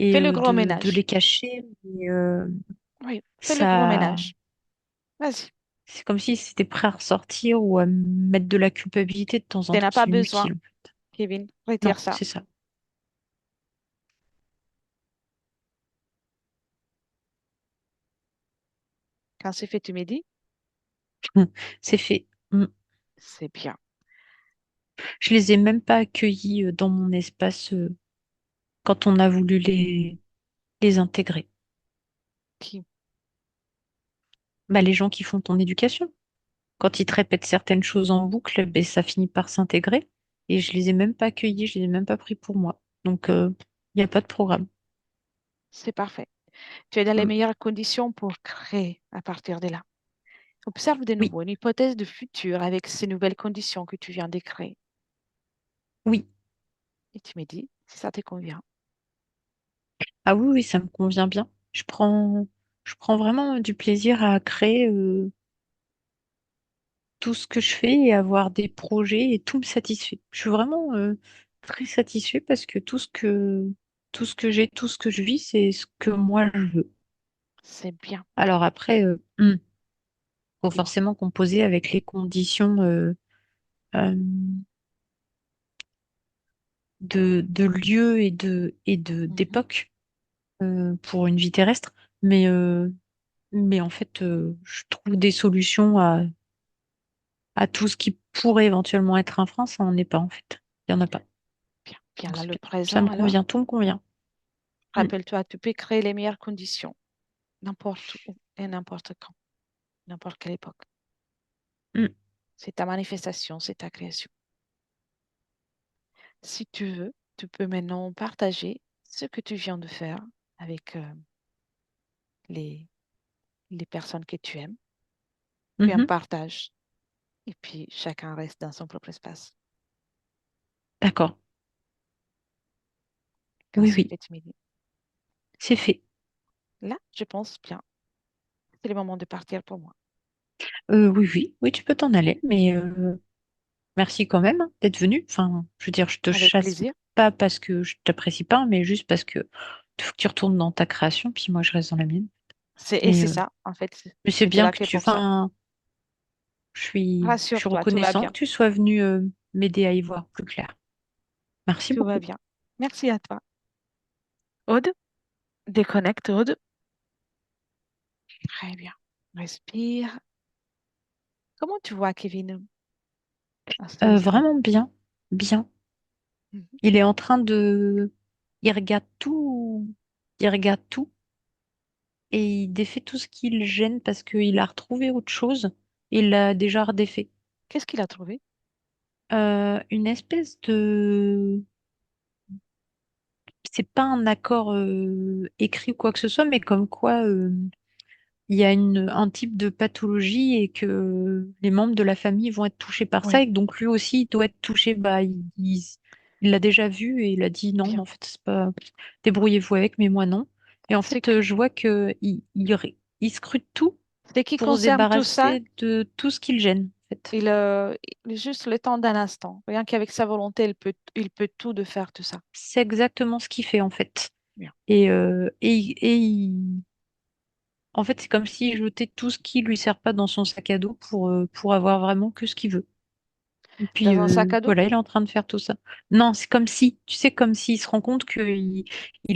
et Fais le gros de les ménage. cacher, mais Oui, fais le gros ça... ménage. Vas-y. C'est comme si c'était prêt à ressortir ou à mettre de la culpabilité de temps en Tu temps, n'as pas c'est besoin, inutile. Kevin. Non, Retire ça. c'est ça. Quand c'est fait, tu me dis, C'est fait. Mm. c'est bien. Je les ai même pas accueillis dans mon espace quand on a voulu les intégrer. Qui? Bah, les gens qui font ton éducation. Quand ils te répètent certaines choses en boucle, ben, ça finit par s'intégrer. Et je les ai même pas accueillis, je les ai même pas pris pour moi. Donc, il n'y a pas de programme. C'est parfait. Tu es dans les Mm. meilleures conditions pour créer à partir de là. Observe de Oui, nouveau une hypothèse de futur avec ces nouvelles conditions que tu viens de créer. oui. Et tu me dis si ça te convient. Ah oui, oui, ça me convient bien. Je prends vraiment du plaisir à créer tout ce que je fais et avoir des projets et tout me satisfait. Je suis vraiment très satisfait parce que tout ce que j'ai, tout ce que je vis, c'est ce que moi je veux. C'est bien. Alors après, faut Dis-moi. forcément composer avec les conditions euh, de lieu et Mhm. d'époque pour une vie terrestre. Mais, euh, mais en fait, je trouve des solutions à tout ce qui pourrait éventuellement être un frein, ça n'en est pas en fait. Il n'y en a pas. Bien. Bien Donc là, c'est le bien. Ça présent me alors. convient, tout me convient. Mm, Rappelle-toi, tu peux créer les meilleures conditions, n'importe où et n'importe quand, n'importe quelle époque. mm. C'est ta manifestation, c'est ta création. Si tu veux, tu peux maintenant partager ce que tu viens de faire avec les, les personnes que tu aimes. Puis on Mhm. partage. Et puis chacun reste dans son propre espace. D'accord. Quand Oui, c'est oui, fait, tu me dis. c'est fait. Là, je pense bien. C'est le moment de partir pour moi. Oui, oui, oui, tu peux t'en aller, mais merci quand même hein, d'être venu. Enfin, je veux dire, je te Avec chasse plaisir. pas parce que je t'apprécie pas, mais juste parce que faut que tu retournes dans ta création, puis moi je reste dans la mienne. Et Mais, c'est ça, en fait. mais c'est J'étais bien là que que tu, pour ça. enfin, Je suis Rassure-toi, tout va reconnaissant bien. que tu sois venu m'aider à y voir plus clair. Merci Tout va beaucoup. bien. Merci à toi. Aude, déconnecte, Aude. Très bien. Respire. Comment tu vois Kevin à cet instant? Vraiment bien, bien. Mhm. Il est en train de... Il regarde tout, il regarde tout et il défait tout ce qui le gêne parce qu'il a retrouvé autre chose. Il l'a déjà redéfait. Qu'est-ce qu'il a trouvé? Une espèce de... C'est pas un accord écrit ou quoi que ce soit, mais comme quoi il y a un type de pathologie et que les membres de la famille vont être touchés par ça Oui, et que donc lui aussi il doit être touché. Bah, il l'a déjà vu et il a dit non, bien. en fait, c'est pas... Débrouillez-vous avec, mais moi non. Et en C'est fait, que- je vois que il scrute tout Dès qu'il pour se concerne tout ça, débarrasser de tout ce qui le gêne, en fait. il juste le temps d'un instant. Rien qu'avec sa volonté, il peut tout de faire tout ça. C'est exactement ce qu'il fait, en fait. Bien. En fait, c'est comme s'il jetait tout ce qui lui sert pas dans son sac à dos pour avoir vraiment que ce qu'il veut. Et puis Dans un sac à dos? voilà, il est en train de faire tout ça. Non, c'est comme si, tu sais, comme s'il se rend compte qu'il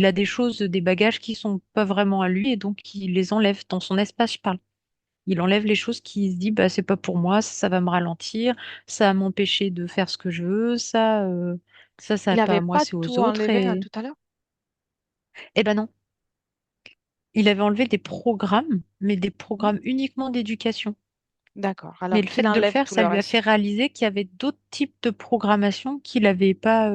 a des choses, des bagages qui sont pas vraiment à lui et donc il les enlève dans son espace, je parle. Il enlève les choses qui se dit, bah, c'est pas pour moi, ça va me ralentir, ça va m'empêcher de faire ce que je veux, ça, Il c'est pas n'avait à moi, pas c'est aux tout autres. enlevé à tout à l'heure? Eh ben non, il avait enlevé des programmes, mais des Mhm. programmes uniquement d'éducation. D'accord. Mais Alors le qu'il fait de le enlève faire, tout ça le lui a fait reste. réaliser qu'il y avait d'autres types de programmation qu'il avait pas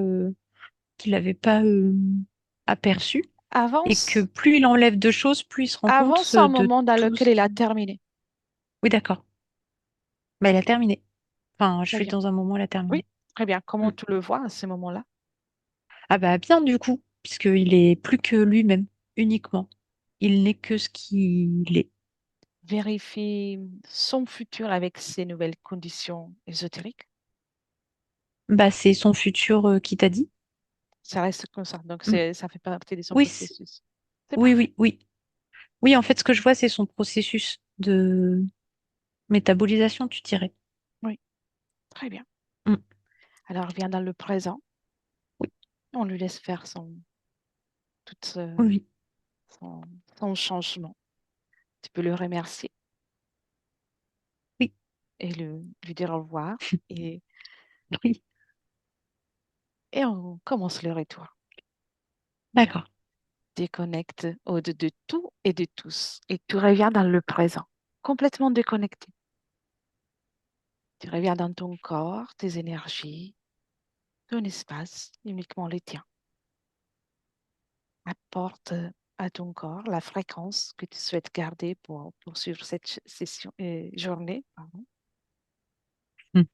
aperçu et que Avance, plus il enlève de choses, plus il se rend compte avance un de moment dans tout lequel ce il a qui... terminé. Oui, d'accord. Bah, il a terminé. Enfin, je Très suis bien. dans un moment, il a Oui, terminé. très bien. Mm. Comment tu le vois à ce moment-là? Ah bah bien du coup, puisqu'il est plus que lui-même, uniquement. Il n'est que ce qu'il est. Vérifie son futur avec ces nouvelles conditions ésotériques. Bah c'est son futur qui t'a dit. Ça reste comme ça. Donc, Mm. ça fait partie de son Oui, processus. C'est oui, parfait. oui, oui. Oui, en fait, ce que je vois, c'est son processus de métabolisation, tu dirais. Oui, très bien. Mm. Alors, viens dans le présent. Oui, On lui laisse faire tout oui, son, son changement. Tu peux le remercier oui, et lui dire au revoir. Et, oui. et on commence le retour. Bien. D'accord. Déconnecte de tout et de tous. Et tu reviens dans le présent. Complètement déconnecté. Tu reviens dans ton corps, tes énergies, ton espace, uniquement les tiens. Apporte à ton corps la fréquence que tu souhaites garder pour poursuivre cette session, journée. Pardon. Mm.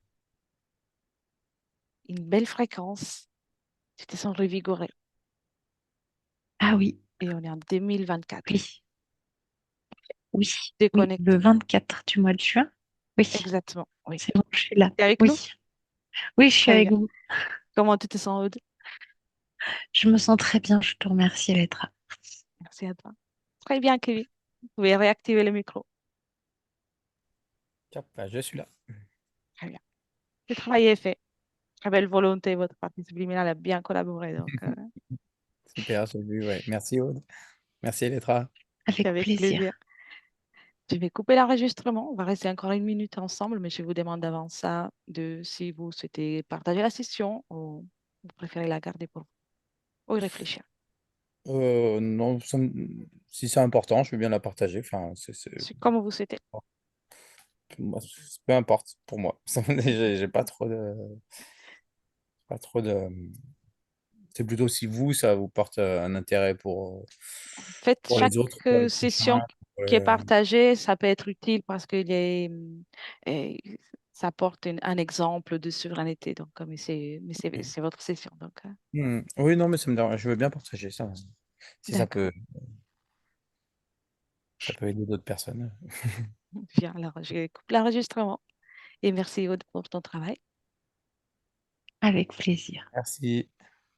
Une belle fréquence. Tu te sens revigoré. Ah oui, Et on est en 2024. oui, oui, oui. Le Déconnecté. 24 du mois de juin. Oui, Exactement. Oui. c'est bon, je suis là. T'es avec nous? Oui, oui, je suis Très avec bien. vous. Comment tu te sens, Aude? Je me sens très bien, je te remercie, Elettra. Merci à toi. Très bien, Kevin. Vous pouvez réactiver le micro. Tiens, bah, je suis là. Très bien. Le travail est fait. Très belle volonté. Votre partie subliminale a bien collaboré. Donc, Super, j'ai vu, ouais. Merci Aude. Merci Elettra. c'est Avec avec plaisir. plaisir. Je vais couper l'enregistrement. On va rester encore une minute ensemble, mais je vous demande avant ça de si vous souhaitez partager la session ou vous préférez la garder pour vous ou y réfléchir. Non, si c'est important, je veux bien la partager. Enfin, C'est comme vous souhaitez. moi, peu importe pour moi. J'ai pas trop de. C'est plutôt si vous, ça vous porte un intérêt En fait, pour chaque les autres, pour les session prochains. qui est partagée, ça peut être utile parce que euh, ça apporte un exemple de souveraineté. Donc, mais c'est votre session. Donc, Oui, non, mais ça me dérange. Je veux bien partager ça. Si d'accord. ça peut aider d'autres personnes. Bien, alors je coupe l'enregistrement. Et merci Aude pour ton travail. Avec plaisir. Merci.